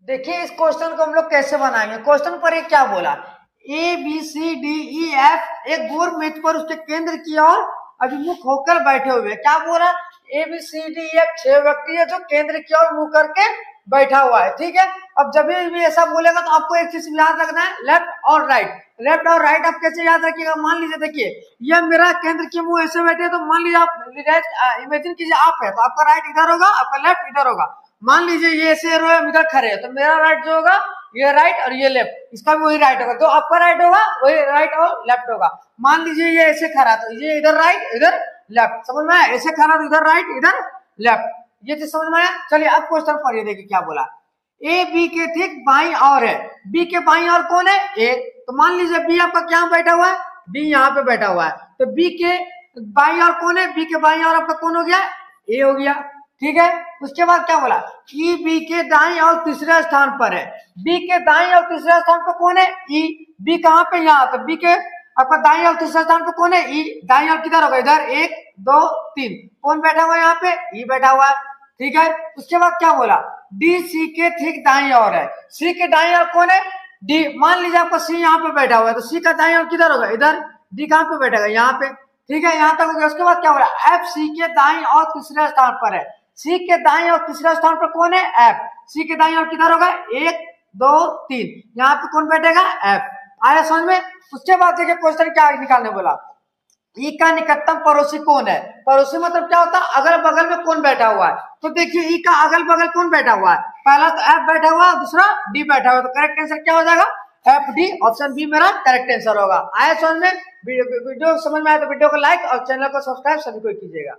देखिए इस क्वेश्चन को हम लोग कैसे बनाएंगे। क्वेश्चन पर ये क्या बोला, A B C D E F एक गोल मेज पर उसके केंद्र की ओर अभिमुख होकर बैठे हुए। क्या बोला, A B C D E F 6 व्यक्ति है जो केंद्र की ओर मुंह करके बैठा हुआ है। ठीक है, अब जब भी ऐसा बोलेगा तो आपको एक चीज याद रखना है, लेफ्ट और राइट। लेफ्ट और राइट आप कैसे याद रखिएगा, मान लीजिए देखिए ये मेरा केंद्र की मुंह ऐसे बैठे तो मान लीजिए आप इमेजिन कीजिए आप है तो आपका राइट इधर होगा, आपका लेफ्ट इधर होगा। मान लीजिए ये ऐसे इधर खड़े है तो मेरा राइट जो होगा ये राइट और ये लेफ्ट, इसका भी वही राइट होगा। तो आपका राइट होगा वही राइट और लेफ्ट होगा। मान लीजिए ये ऐसे खड़ा तो ये इधर राइट इधर लेफ्ट, समझ में आया? ऐसे खड़ा तो इधर राइट इधर लेफ्ट, ये चीज समझ में आया। चलिए अब क्वेश्चन पढ़िए, देखिए क्या बोला, ए बी के ठीक बाई और है, बी के बाई और कौन है, ए। तो मान लीजिए बी आपका क्या बैठा हुआ है, बी यहाँ पे बैठा हुआ है, तो बी के बाई और कौन है, बी के बाई और आपका कौन हो गया, ए हो गया। ठीक है, उसके बाद क्या बोला, ई बी के दाएं और तीसरे स्थान पर है, बी के दाएं और तीसरे स्थान पर कौन है, ई। बी कहाँ पे, यहाँ, तो बी के आपका दाएं और तीसरे स्थान पर कौन है, ई। दाएं और किधर होगा, इधर 1 2 3, कौन बैठा हुआ है यहाँ पे, ई बैठा हुआ है। ठीक है, उसके बाद क्या बोला, डी सी के ठीक दाएं और है, सी के दाएं और कौन है, डी। मान लीजिए आपका सी यहाँ पे बैठा हुआ है तो सी का दाएं और किधर होगा, इधर। डी कहाँ पे बैठेगा, यहाँ पे। ठीक है, यहाँ तक हो गया। उसके बाद क्या बोला, एफ सी के दाएं और तीसरे स्थान पर है, सी के दाएं और तीसरे स्थान पर कौन है, एफ। सी के दाएं और किधर होगा, 1 2 3, यहाँ पे कौन बैठेगा, एफ। आया समझ में। उसके बाद देखिए क्वेश्चन क्या निकालने बोला, ई का निकटतम पड़ोसी कौन है। पड़ोसी मतलब क्या होता है, अगल बगल में कौन बैठा हुआ है। तो देखिए ई का अगल बगल कौन बैठा हुआ है, पहला तो एफ बैठा हुआ है, दूसरा डी बैठा हुआ है, तो करेक्ट आंसर क्या हो जाएगा, एफ डी, ऑप्शन बी मेरा करेक्ट आंसर होगा। आया समझ में। वीडियो समझ में आया तो वीडियो को लाइक और चैनल को सब्सक्राइब सभी को कीजिएगा।